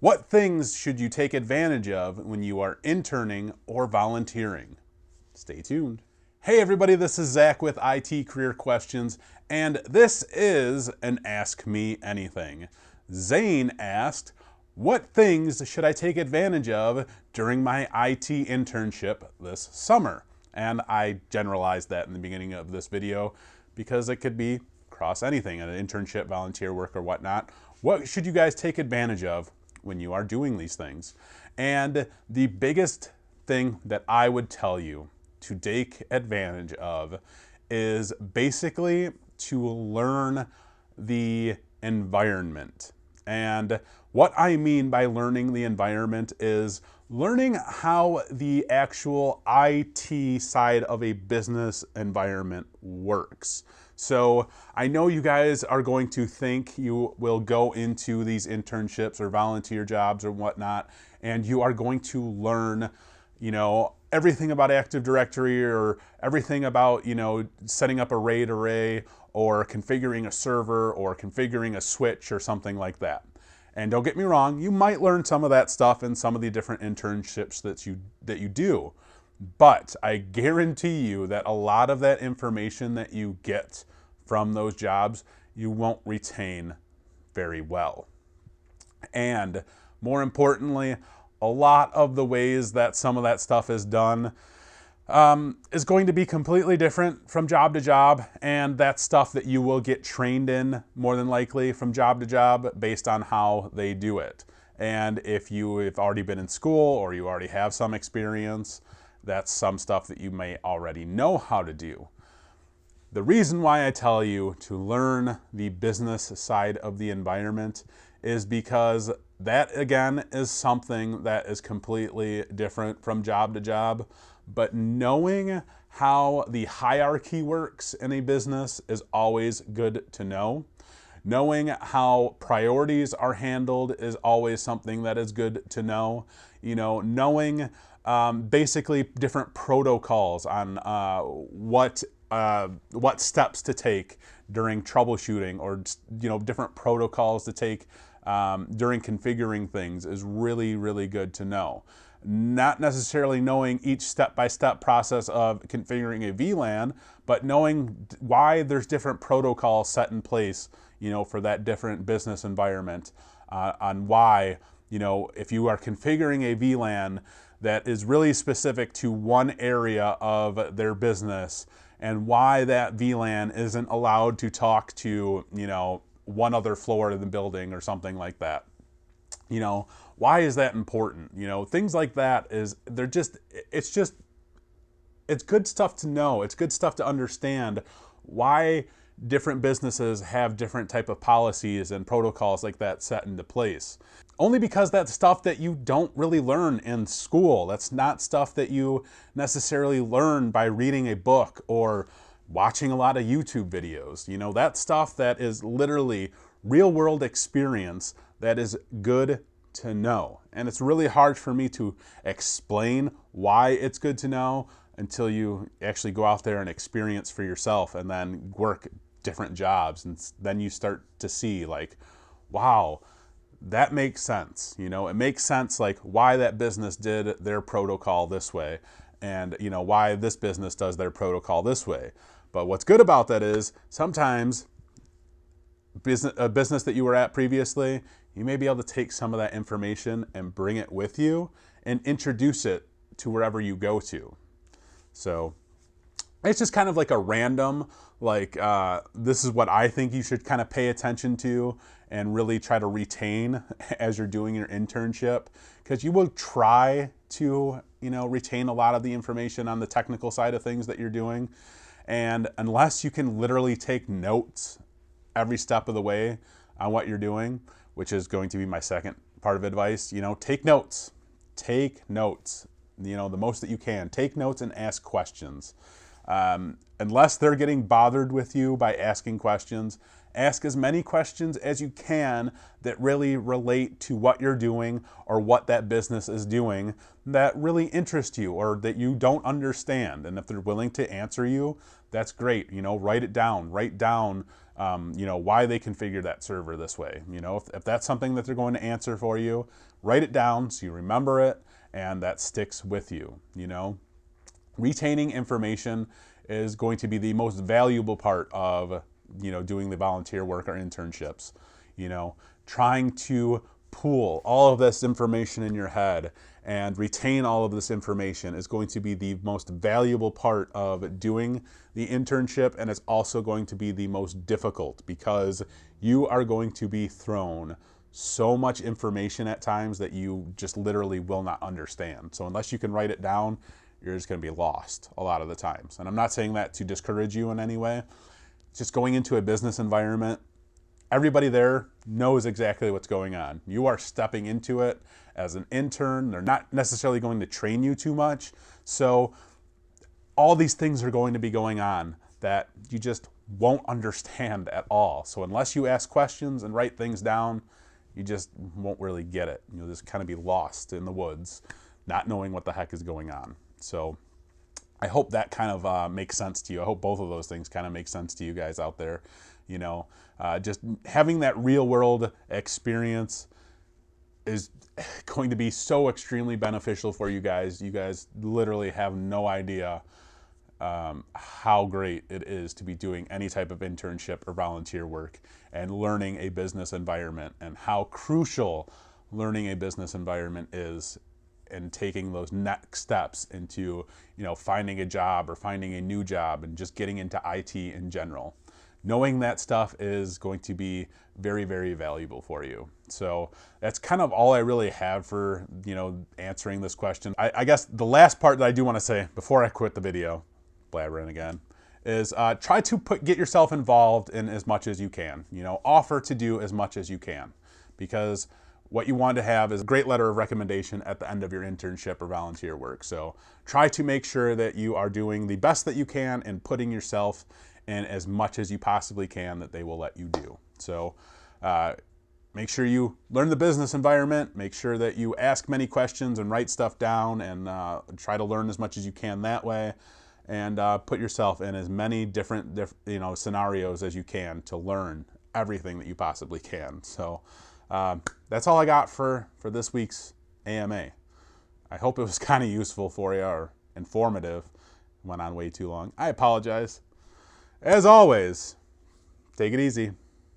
What things should you take advantage of when you are interning or volunteering? Stay tuned. Hey everybody, this is Zach with IT Career Questions, and this is an Ask Me Anything. Zane asked, what things should I take advantage of during my IT internship this summer? And I generalized that in the beginning of this video because it could be across anything, an internship, volunteer work, or whatnot. What should you guys take advantage of when you are doing these things? And the biggest thing that I would tell you to take advantage of is basically to learn the environment. And what I mean by learning the environment is learning how the actual IT side of a business environment works. So I know you guys are going to think you will go into these internships or volunteer jobs or whatnot, and you are going to learn, everything about Active Directory or everything about, setting up a RAID array or configuring a server or configuring a switch or something like that. And don't get me wrong, you might learn some of that stuff in some of the different internships that you do. But I guarantee you that a lot of that information that you get from those jobs, you won't retain very well. And more importantly, a lot of the ways that some of that stuff is done is going to be completely different from job to job, and that's stuff that you will get trained in more than likely from job to job based on how they do it. And if you have already been in school or you already have some experience, that's some stuff that you may already know how to do. The reason why I tell you to learn the business side of the environment is because that, again, is something that is completely different from job to job. But knowing how the hierarchy works in a business is always good to know. Knowing how priorities are handled is always something that is good to know. Knowing basically different protocols on what steps to take during troubleshooting, or different protocols to take during configuring things is really, really good to know. Not necessarily knowing each step-by-step process of configuring a VLAN, but knowing why there's different protocols set in place, for that different business environment, on why, if you are configuring a VLAN that is really specific to one area of their business, and why that VLAN isn't allowed to talk to, one other floor of the building or something like that. Why is that important? Things like that it's good stuff to know. It's good stuff to understand why different businesses have different type of policies and protocols like that set into place. Only because that's stuff that you don't really learn in school. That's not stuff that you necessarily learn by reading a book or watching a lot of YouTube videos. That stuff that is literally real world experience that is good to know. And it's really hard for me to explain why it's good to know until you actually go out there and experience for yourself and then work different jobs. And then you start to see like, wow, that makes sense. It makes sense like why that business did their protocol this way, and why this business does their protocol this way. But what's good about that is sometimes a business that you were at previously, you may be able to take some of that information and bring it with you and introduce it to wherever you go to. So it's just kind of like a random, this is what I think you should kind of pay attention to and really try to retain as you're doing your internship, because you will try to, retain a lot of the information on the technical side of things that you're doing. And unless you can literally take notes every step of the way on what you're doing, which is going to be my second part of advice, take notes. Take notes, the most that you can. Take notes and ask questions. Unless they're getting bothered with you by asking questions, ask as many questions as you can that really relate to what you're doing or what that business is doing that really interest you or that you don't understand. And if they're willing to answer you, that's great. Write it down. Write down, why they configure that server this way. If that's something that they're going to answer for you, write it down so you remember it and that sticks with you, you know. Retaining information is going to be the most valuable part of, you know, doing the volunteer work or internships. You know, trying to pool all of this information in your head and retain all of this information is going to be the most valuable part of doing the internship, and it's also going to be the most difficult because you are going to be thrown so much information at times that you just literally will not understand. So unless you can write it down, you're just going to be lost a lot of the times. And I'm not saying that to discourage you in any way. Just going into a business environment, everybody there knows exactly what's going on. You are stepping into it as an intern. They're not necessarily going to train you too much. So all these things are going to be going on that you just won't understand at all. So unless you ask questions and write things down, you just won't really get it. You'll just kind of be lost in the woods, not knowing what the heck is going on. So I hope that kind of makes sense to you. I hope both of those things kind of make sense to you guys out there. You know, just having that real world experience is going to be so extremely beneficial for you guys. You guys literally have no idea how great it is to be doing any type of internship or volunteer work and learning a business environment, and how crucial learning a business environment is and taking those next steps into, you know, finding a job or finding a new job and just getting into IT in general. Knowing that stuff is going to be very, very valuable for you. So that's kind of all I really have for, you know, answering this question. I guess the last part that I do want to say before I quit the video, blabbering again, is try to get yourself involved in as much as you can. You know, offer to do as much as you can, because what you want to have is a great letter of recommendation at the end of your internship or volunteer work. So try to make sure that you are doing the best that you can and putting yourself in as much as you possibly can that they will let you do. So make sure you learn the business environment, make sure that you ask many questions and write stuff down, and try to learn as much as you can that way, and put yourself in as many different you know, scenarios as you can to learn everything that you possibly can. So that's all I got for this week's AMA. I hope it was kind of useful for you or informative. Went on way too long. I apologize. As always, take it easy.